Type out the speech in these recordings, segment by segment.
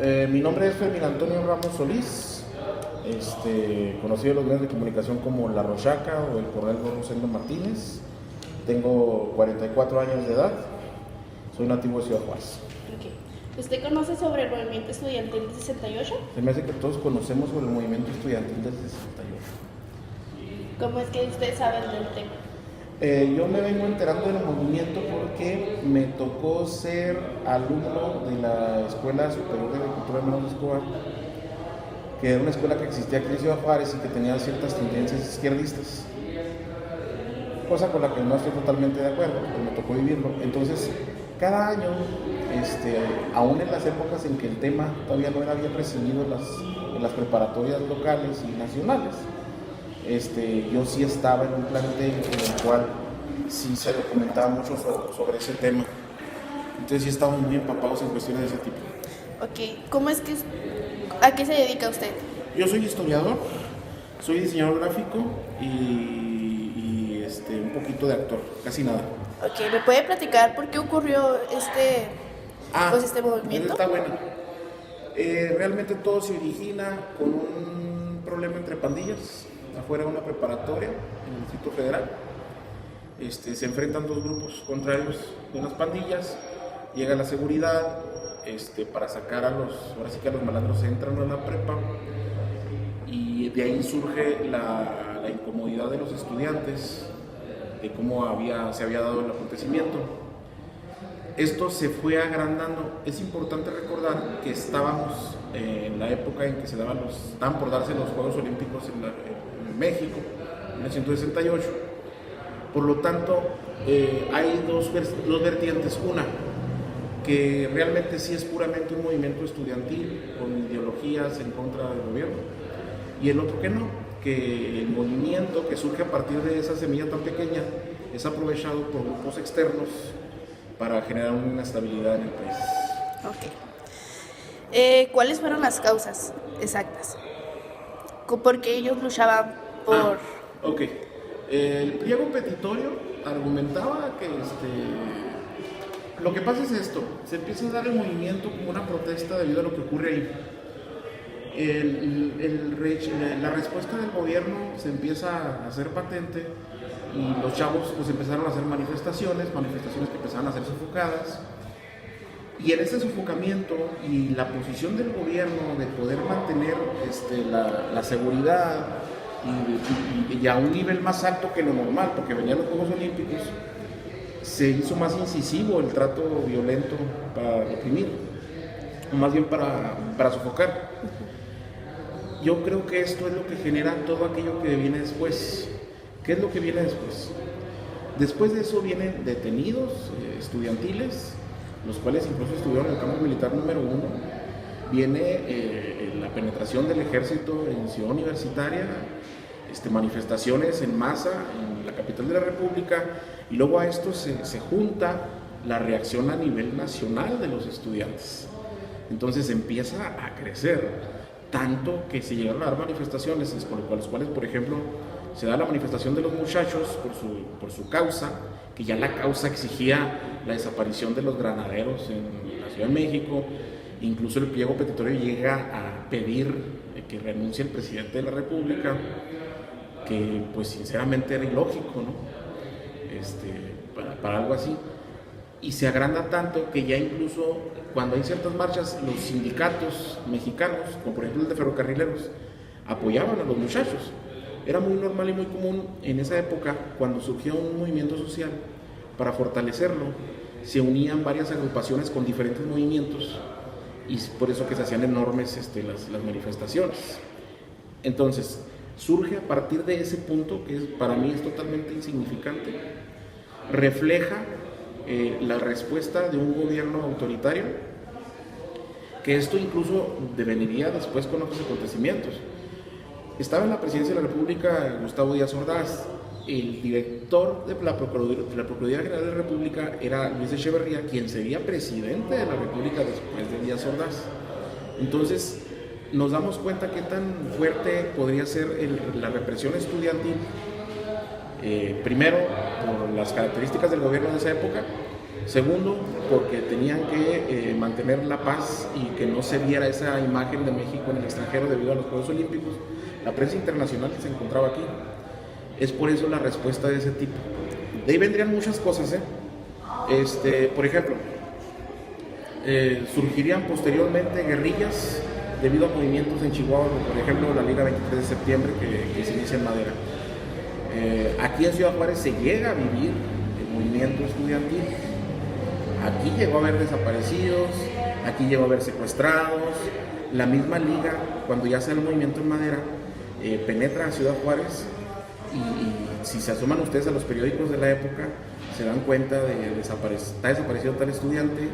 Mi nombre es Fermín Antonio Ramos Solís, conocido en los medios de comunicación como La Rochaca o el Coronel Rosendo Martínez. Tengo 44 años de edad, soy nativo de Ciudad Juárez. Okay. ¿Usted conoce sobre el movimiento estudiantil del 68? Se me hace que todos conocemos sobre el movimiento estudiantil del 68. ¿Cómo es que usted sabe del tema? Yo me vengo enterando del movimiento porque me tocó ser alumno de la Escuela Superior de Agricultura de Manuel Escobar, que era una escuela que existía aquí en Ciudad Juárez y que tenía ciertas tendencias izquierdistas, cosa con la que no estoy totalmente de acuerdo, pero me tocó vivirlo. Entonces, cada año, aún en las épocas en que el tema todavía no era bien recibido en las preparatorias locales y nacionales, yo sí estaba en un plantel en el cual sí se documentaba mucho sobre ese tema. Entonces sí estábamos muy empapados en cuestiones de ese tipo. Ok, ¿a qué se dedica usted? Yo soy historiador, soy diseñador gráfico y un poquito de actor, casi nada. Ok, ¿me puede platicar por qué ocurrió este movimiento? Está bueno. Realmente todo se origina con un problema entre pandillas afuera de una preparatoria en el Distrito Federal. Se enfrentan dos grupos contrarios de unas pandillas, llega la seguridad para sacar ahora sí que a los malandros entran a la prepa, y de ahí surge la incomodidad de los estudiantes de cómo se había dado el acontecimiento. Esto se fue agrandando. Es importante recordar que estábamos en la época en que estaban por darse los Juegos Olímpicos en México, en 1968. Por lo tanto, hay dos vertientes. Una, que realmente sí es puramente un movimiento estudiantil con ideologías en contra del gobierno, y el otro que no, que el movimiento que surge a partir de esa semilla tan pequeña es aprovechado por grupos externos para generar una inestabilidad en el país. Ok. ¿Cuáles fueron las causas exactas? ¿Por qué ellos luchaban por...? Ok. El pliego petitorio argumentaba que lo que pasa es esto: se empieza a dar el movimiento como una protesta debido a lo que ocurre ahí. La respuesta del gobierno se empieza a hacer patente, y los chavos pues empezaron a hacer manifestaciones que empezaron a ser sofocadas, y en ese sofocamiento y la posición del gobierno de poder mantener la seguridad y a un nivel más alto que lo normal, porque venían los Juegos Olímpicos, se hizo más incisivo el trato violento para reprimir, o más bien para sofocar. Yo creo que esto es lo que genera todo aquello que viene después. ¿Qué es lo que viene después? Después de eso vienen detenidos estudiantiles, los cuales incluso estuvieron en el campo militar número 1. Viene la penetración del ejército en Ciudad Universitaria, manifestaciones en masa en la capital de la República, y luego a esto se junta la reacción a nivel nacional de los estudiantes. Entonces empieza a crecer, tanto que se llegaron a dar manifestaciones con las cuales, por ejemplo, se da la manifestación de los muchachos por su causa, que ya la causa exigía la desaparición de los granaderos en la Ciudad de México. Incluso el pliego petitorio llega a pedir que renuncie el presidente de la República, que pues sinceramente era ilógico, ¿no? Para algo así. Y se agranda tanto que ya incluso cuando hay ciertas marchas, los sindicatos mexicanos, como por ejemplo el de ferrocarrileros, apoyaban a los muchachos. Era muy normal y muy común en esa época, cuando surgió un movimiento social, para fortalecerlo, se unían varias agrupaciones con diferentes movimientos, y por eso que se hacían enormes las manifestaciones. Entonces, surge a partir de ese punto, que para mí es totalmente insignificante, refleja la respuesta de un gobierno autoritario, que esto incluso deveniría después con otros acontecimientos. Estaba en la presidencia de la República Gustavo Díaz Ordaz. El director de la Procuraduría General de la República era Luis Echeverría, quien sería presidente de la República después de Díaz Ordaz. Entonces nos damos cuenta qué tan fuerte podría ser la represión estudiantil, primero por las características del gobierno de esa época, Segundo, porque tenían que mantener la paz y que no se viera esa imagen de México en el extranjero debido a los Juegos Olímpicos. La prensa internacional que se encontraba aquí. Es por eso la respuesta de ese tipo. De ahí vendrían muchas cosas, por ejemplo, surgirían posteriormente guerrillas debido a movimientos en Chihuahua, por ejemplo la Liga 23 de septiembre que se inicia en Madera. Aquí en Ciudad Juárez se llega a vivir el movimiento estudiantil. Aquí llegó a haber desaparecidos, aquí llegó a haber secuestrados. La misma liga, cuando ya se da el movimiento en Madera, penetra a Ciudad Juárez y si se asoman ustedes a los periódicos de la época, se dan cuenta de está desaparecido tal estudiante.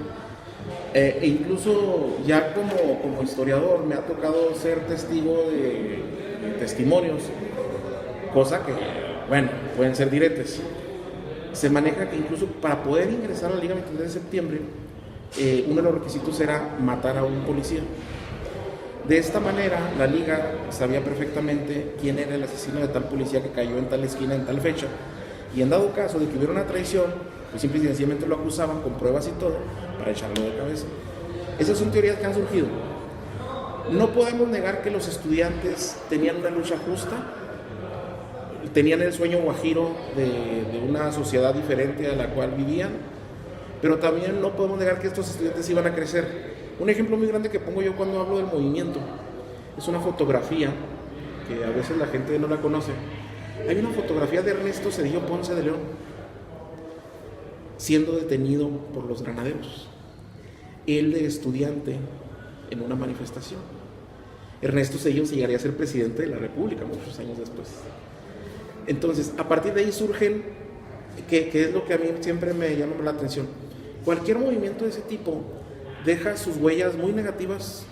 E incluso ya como historiador me ha tocado ser testigo de testimonios, cosa que, bueno, pueden ser diretes. Se maneja que incluso para poder ingresar a la Liga 23 de septiembre, uno de los requisitos era matar a un policía. De esta manera, la Liga sabía perfectamente quién era el asesino de tal policía que cayó en tal esquina en tal fecha. Y en dado caso de que hubiera una traición, pues simple y sencillamente lo acusaban con pruebas y todo para echarlo de cabeza. Esas son teorías que han surgido. No podemos negar que los estudiantes tenían una lucha justa, tenían el sueño guajiro de una sociedad diferente a la cual vivían, pero también no podemos negar que estos estudiantes iban a crecer. Un ejemplo muy grande que pongo yo cuando hablo del movimiento es una fotografía que a veces la gente no la conoce. Hay una fotografía de Ernesto Zedillo Ponce de León siendo detenido por los granaderos, él de estudiante en una manifestación. Ernesto Zedillo llegaría a ser presidente de la República muchos años después. Entonces, a partir de ahí surgen, que es lo que a mí siempre me llama la atención, cualquier movimiento de ese tipo deja sus huellas muy negativas,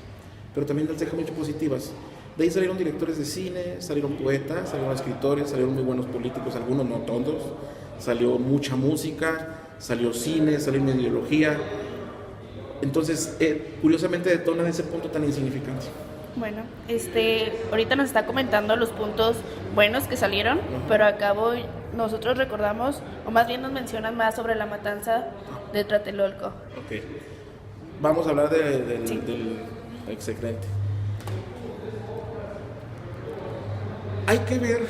pero también las deja mucho positivas. De ahí salieron directores de cine, salieron poetas, salieron escritores, salieron muy buenos políticos, algunos, no todos. Salió mucha música, salió cine, salió una ideología. Entonces, curiosamente detonan ese punto tan insignificante. Bueno, ahorita nos está comentando los puntos buenos que salieron, pero a cabo nosotros recordamos, o más bien nos mencionan más sobre la matanza de Tlatelolco. Ok. Vamos a hablar del exsecretario. Hay que ver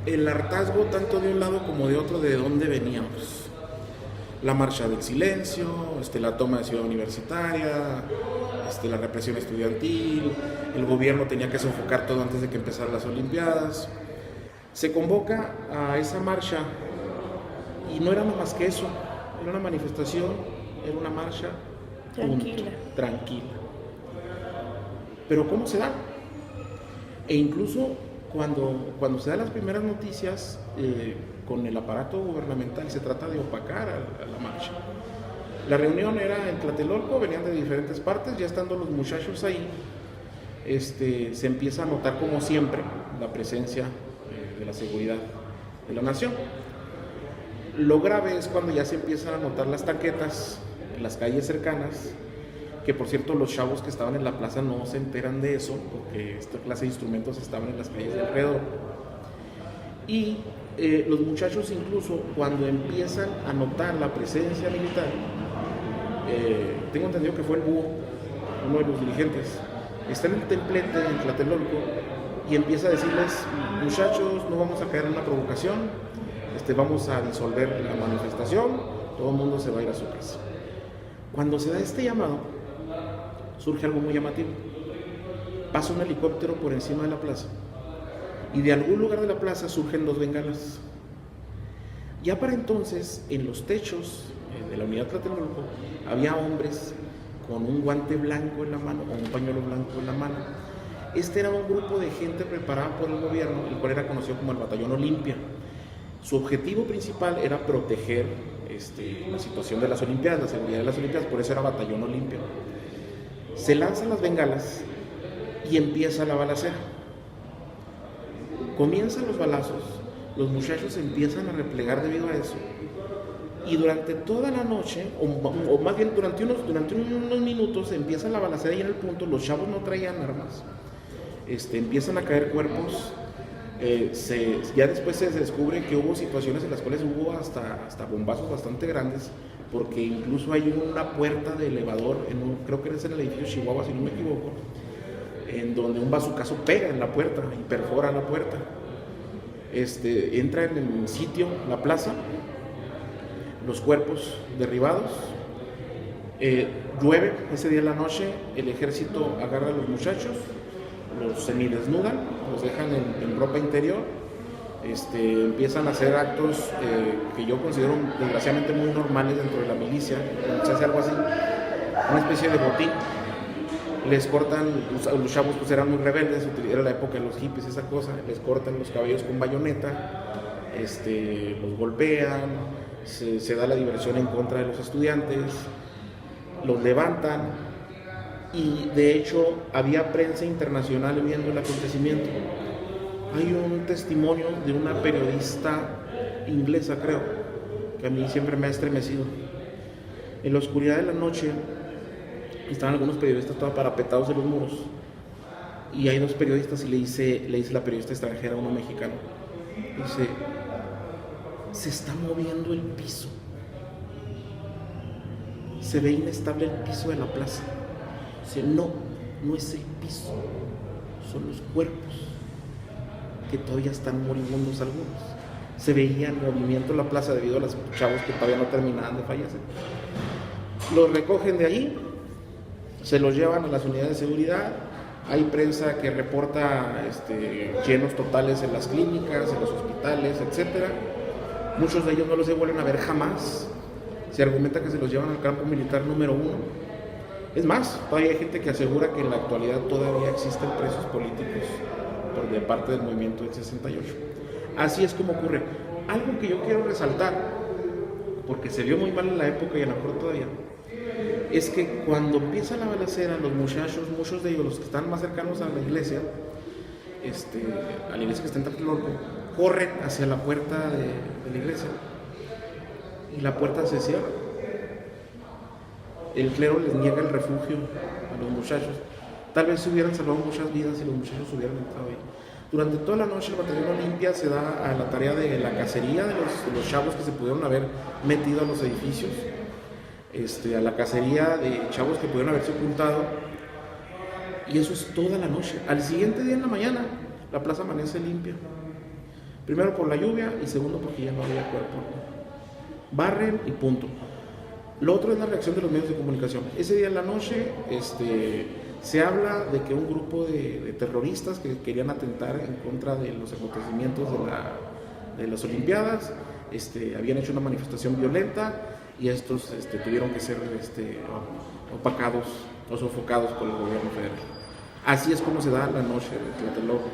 el hartazgo tanto de un lado como de otro de dónde veníamos. La marcha del silencio, la toma de Ciudad Universitaria, la represión estudiantil, el gobierno tenía que sofocar todo antes de que empezaran las Olimpiadas. Se convoca a esa marcha y no era nada más que eso, era una manifestación, era una marcha tranquila. Pero ¿cómo se da? E incluso cuando se dan las primeras noticias con el aparato gubernamental, se trata de opacar a la marcha. La reunión era en Tlatelolco, venían de diferentes partes, ya estando los muchachos ahí, se empieza a notar como siempre la presencia de la seguridad de la nación. Lo grave es cuando ya se empiezan a notar las tanquetas en las calles cercanas, que por cierto los chavos que estaban en la plaza no se enteran de eso, porque esta clase de instrumentos estaban en las calles de alrededor. Y los muchachos incluso cuando empiezan a notar la presencia militar, tengo entendido que fue el Búho, uno de los dirigentes, está en el templete en Tlatelolco y empieza a decirles: muchachos, no vamos a caer en una provocación, vamos a disolver la manifestación, todo el mundo se va a ir a su casa. Cuando se da este llamado, surge algo muy llamativo. Pasa un helicóptero por encima de la plaza y de algún lugar de la plaza surgen 2 bengalas. Ya para entonces, en los techos de la unidad Tlatelolco había hombres con un guante blanco en la mano, con un pañuelo blanco en la mano. Era un grupo de gente preparada por el gobierno, el cual era conocido como el Batallón Olimpia. Su objetivo principal era proteger la situación de las Olimpiadas, la seguridad de las Olimpiadas, por eso era Batallón Olimpia. Se lanzan las bengalas y empieza la balacera. Comienzan los balazos, los muchachos empiezan a replegar debido a eso, y durante toda la noche, o más bien durante unos minutos, empieza la balacera y en el punto los chavos no traían armas, empiezan a caer cuerpos. Ya después se descubre que hubo situaciones en las cuales hubo hasta bombazos bastante grandes porque incluso hay una puerta de elevador, creo que es en el edificio Chihuahua, si no me equivoco, en donde un bazucazo pega en la puerta y perfora la puerta. Entra en el sitio, la plaza, los cuerpos derribados, llueve ese día en la noche, el ejército agarra a los muchachos, los semidesnudan, los dejan en ropa interior, empiezan a hacer actos que yo considero desgraciadamente muy normales dentro de la milicia, cuando se hace algo así, una especie de botín. Les cortan, los chavos pues eran muy rebeldes, era la época de los hippies, esa cosa, les cortan los cabellos con bayoneta, los golpean, se da la diversión en contra de los estudiantes, los levantan, y de hecho había prensa internacional viendo el acontecimiento. Hay un testimonio de una periodista inglesa, creo, que a mí siempre me ha estremecido. En la oscuridad de la noche estaban algunos periodistas todos parapetados en los muros, y hay dos periodistas, y le dice la periodista extranjera a uno mexicano, dice: se está moviendo el piso, se ve inestable el piso de la plaza. Dice: no es el piso, son los cuerpos, que todavía están moribundos algunos. Se veía en movimiento la plaza debido a los chavos que todavía no terminaban de fallecer. Los recogen de ahí, se los llevan a las unidades de seguridad. Hay prensa que reporta llenos totales en las clínicas, en los hospitales, etc. Muchos de ellos no los se vuelven a ver jamás. Se argumenta que se los llevan al campo militar número 1. Es más, todavía hay gente que asegura que en la actualidad todavía existen presos políticos de parte del movimiento del 68. Así es como ocurre. Algo que yo quiero resaltar, porque se vio muy mal en la época y a lo mejor todavía, es que cuando empieza la balacera, los muchachos, muchos de ellos, los que están más cercanos a la iglesia que está en Tlatelolco, corren hacia la puerta de la iglesia, y la puerta se cierra. El clero les niega el refugio a los muchachos. Tal vez se hubieran salvado muchas vidas si los muchachos hubieran entrado ahí. Durante toda la noche el batallón Olimpia se da a la tarea de la cacería de los chavos que se pudieron haber metido a los edificios, a la cacería de chavos que pudieron haberse ocultado, y eso es toda la noche. Al siguiente día en la mañana la plaza amanece limpia, primero por la lluvia y segundo porque ya no había cuerpo. Barren y punto. Lo otro es la reacción de los medios de comunicación. Ese día en la noche se habla de que un grupo de terroristas que querían atentar en contra de los acontecimientos de las Olimpiadas habían hecho una manifestación violenta, y estos tuvieron que ser opacados o sofocados por el gobierno federal. Así es como se da la noche de Tlatelolco,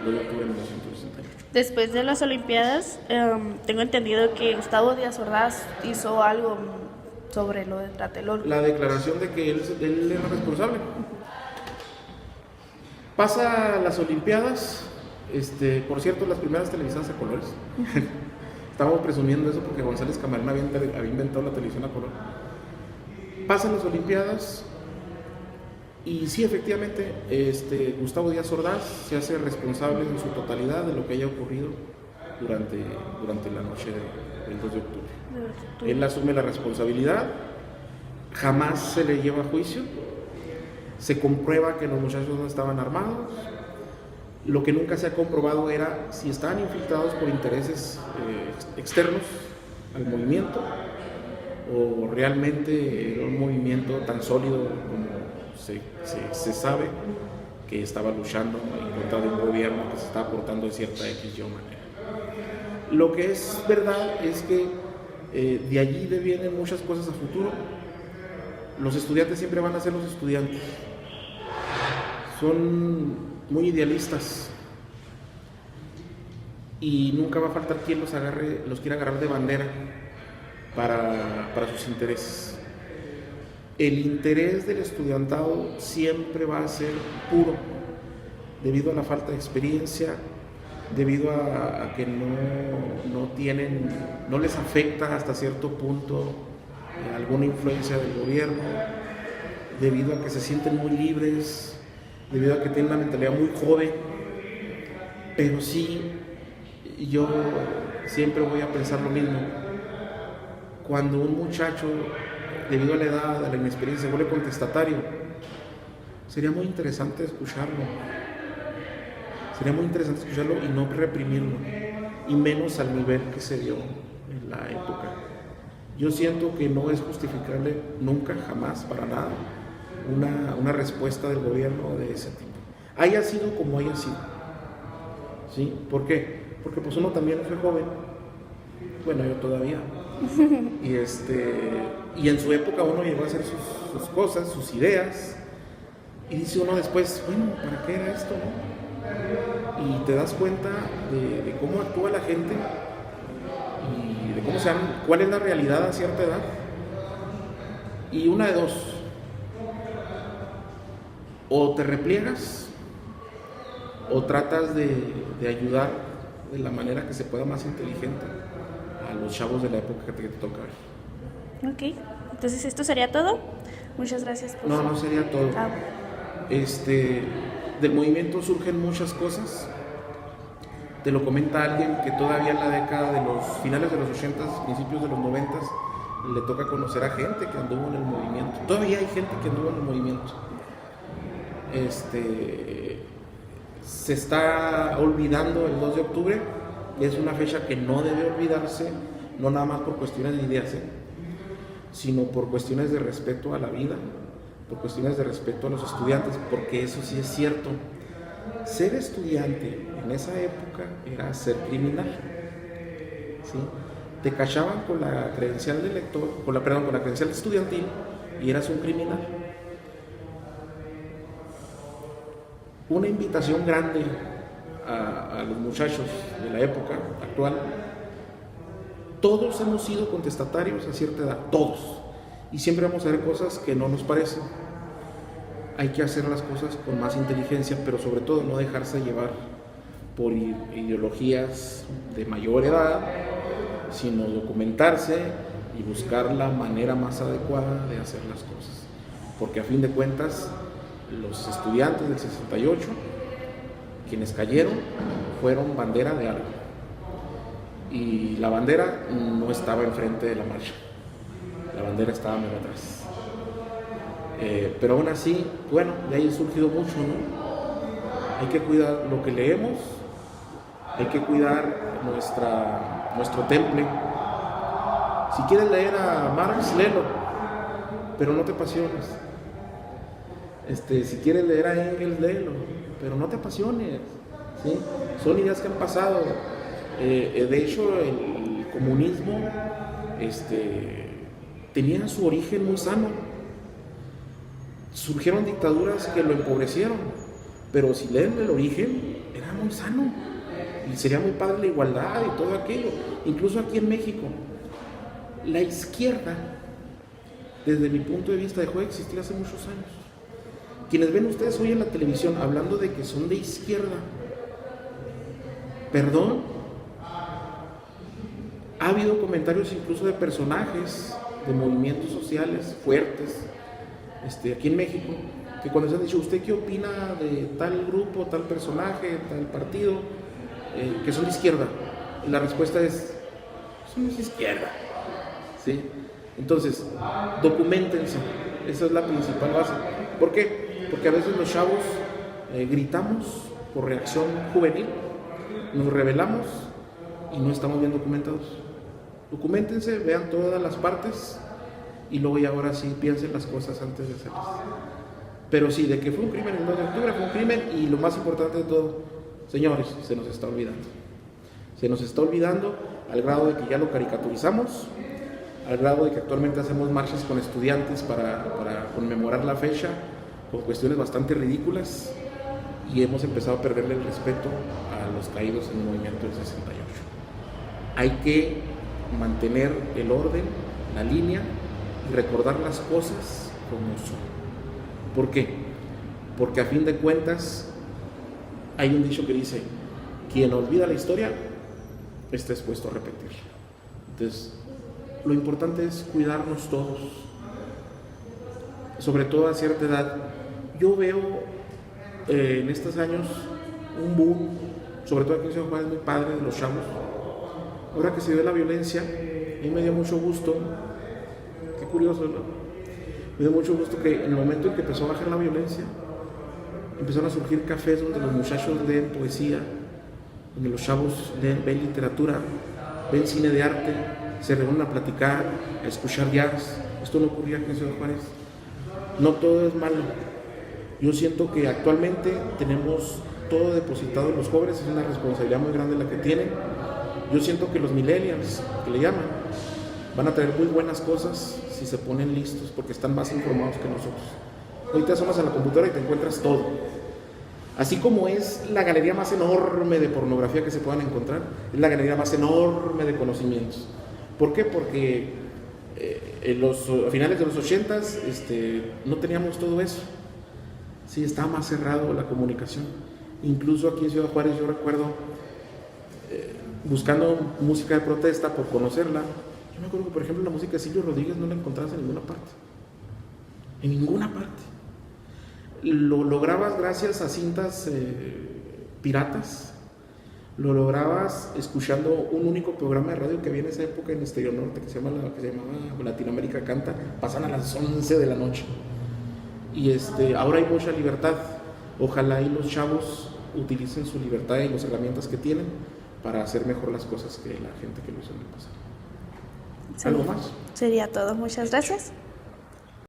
2 de octubre de 1968. Después de las Olimpiadas, tengo entendido que Gustavo Díaz Ordaz hizo algo sobre lo de Tlatelolco. La declaración de que él era responsable. Pasa las Olimpiadas, por cierto, las primeras televisadas a colores. Estábamos presumiendo eso porque González Camarena había inventado la televisión a color. Pasan las Olimpiadas y sí, efectivamente, Gustavo Díaz Ordaz se hace responsable en su totalidad de lo que haya ocurrido durante la noche del 2 de octubre. Él asume la responsabilidad, jamás se le lleva a juicio, se comprueba que los muchachos no estaban armados. Lo que nunca se ha comprobado era si estaban infiltrados por intereses externos al movimiento, o realmente era un movimiento tan sólido como se sabe, que estaba luchando en contra de un gobierno que se estaba portando de cierta X y manera. Lo que es verdad es que de allí devienen muchas cosas a futuro. Los estudiantes siempre van a ser los estudiantes. Son muy idealistas y nunca va a faltar quien los quiera agarrar de bandera para sus intereses. El interés del estudiantado siempre va a ser puro, debido a la falta de experiencia, debido a que no les afecta hasta cierto punto alguna influencia del gobierno, debido a que se sienten muy libres, debido a que tienen una mentalidad muy joven. Pero sí, yo siempre voy a pensar lo mismo. cuando un muchacho, debido a la edad, a la inexperiencia, se vuelve contestatario, sería muy interesante escucharlo. Sería muy interesante escucharlo y no reprimirlo, y menos al nivel que se dio en la época. Yo siento que no es justificable nunca, jamás, para nada, una respuesta del gobierno de ese tipo. Haya sido como haya sido. ¿Sí? ¿Por qué? Porque pues uno también fue joven. Bueno, yo todavía. Y en su época uno llegó a hacer sus cosas, sus ideas. Y dice uno después, bueno, ¿para qué era esto, no? Y te das cuenta de cómo actúa la gente y de cómo cuál es la realidad a cierta edad. Y una de dos: o te repliegas o tratas de ayudar de la manera que se pueda más inteligente a los chavos de la época que te toca ver. Ok, entonces esto sería todo. Muchas gracias por No sería todo. Del movimiento surgen muchas cosas. Te lo comenta alguien que todavía en la década de los finales de los 80s, principios de los 90s, le toca conocer a gente que anduvo en el movimiento. Todavía hay gente que anduvo en el movimiento. Se está olvidando el 2 de octubre, y es una fecha que no debe olvidarse, no nada más por cuestiones de ideas, sino por cuestiones de respeto a la vida, por cuestiones de respeto a los estudiantes, porque eso sí es cierto. Ser estudiante en esa época era ser criminal, ¿sí? Te cachaban con la credencial de lector, con la credencial estudiantil, y eras un criminal. Una invitación grande a los muchachos de la época actual: todos hemos sido contestatarios a cierta edad, todos, y siempre vamos a ver cosas que no nos parecen. Hay que hacer las cosas con más inteligencia, pero sobre todo no dejarse llevar por ideologías de mayor edad, sino documentarse y buscar la manera más adecuada de hacer las cosas, porque a fin de cuentas los estudiantes del 68, quienes cayeron, fueron bandera de algo, y la bandera no estaba enfrente de la marcha, la bandera estaba muy atrás. Pero aún así, bueno, de ahí ha surgido mucho, ¿no? Hay que cuidar lo que leemos, hay que cuidar nuestro temple. Si quieres leer a Marx, léelo, pero no te apasiones. Si quieres leer a Engels, léelo, pero no te apasiones, ¿sí? Son ideas que han pasado. De hecho, el comunismo tenía su origen muy sano. Surgieron dictaduras que lo empobrecieron, pero si leen el origen, era muy sano, y sería muy padre la igualdad y todo aquello. Incluso aquí en México, la izquierda, desde mi punto de vista, dejó de existir hace muchos años. Quienes ven ustedes hoy en la televisión hablando de que son de izquierda, perdón, ha habido comentarios incluso de personajes de movimientos sociales fuertes aquí en México, que cuando se han dicho, ¿usted qué opina de tal grupo, tal personaje, tal partido, que son de izquierda? Y la respuesta es, somos de izquierda, ¿sí? Entonces, documentense, esa es la principal base. ¿Por qué? Porque a veces los chavos gritamos por reacción juvenil, nos rebelamos y no estamos bien documentados. Documentense, vean todas las partes, y luego y ahora sí piensen las cosas antes de hacerlas. Pero sí, de que fue un crimen el 2 de octubre, fue un crimen, y lo más importante de todo, señores, se nos está olvidando. Se nos está olvidando al grado de que ya lo caricaturizamos, al grado de que actualmente hacemos marchas con estudiantes para conmemorar la fecha, con cuestiones bastante ridículas, y hemos empezado a perderle el respeto a los caídos en el movimiento del 68. Hay que mantener el orden, la línea, y recordar las cosas como son. ¿Por qué? Porque a fin de cuentas hay un dicho que dice: quien olvida la historia está expuesto a repetirla. Entonces, lo importante es cuidarnos todos, sobre todo a cierta edad. Yo veo en estos años un boom, sobre todo aquí en Ciudad Juárez, muy padre, de los chavos. Ahora que se ve la violencia mí me dio mucho gusto, qué curioso, ¿no? Me dio mucho gusto que en el momento en que empezó a bajar la violencia, empezaron a surgir cafés donde los muchachos leen poesía, donde los chavos ven literatura, ven cine de arte, se reúnen a platicar, a escuchar jazz. Esto no ocurría aquí en Ciudad Juárez. No todo es malo. Yo siento que actualmente tenemos todo depositado en los jóvenes, es una responsabilidad muy grande la que tienen. Yo siento que los millennials, que le llaman, van a traer muy buenas cosas si se ponen listos, porque están más informados que nosotros. Hoy te asomas a la computadora y te encuentras todo. Así como es la galería más enorme de pornografía que se puedan encontrar, es la galería más enorme de conocimientos. ¿Por qué? Porque a finales de los 80s no teníamos todo eso. Sí, estaba más cerrado la comunicación. Incluso aquí en Ciudad Juárez yo recuerdo buscando música de protesta por conocerla. Yo me acuerdo que, por ejemplo, la música de Silvio Rodríguez no la encontrabas en ninguna parte. En ninguna parte. Lo lograbas gracias a cintas piratas. Lo lograbas escuchando un único programa de radio que había en esa época en Estéreo Norte que se llamaba Latinoamérica Canta. Pasan a las 11 de la noche. Y ahora hay mucha libertad. Ojalá y los chavos utilicen su libertad y las herramientas que tienen para hacer mejor las cosas que la gente que lo hizo en el pasado. ¿Algo más? Sería todo. Muchas gracias.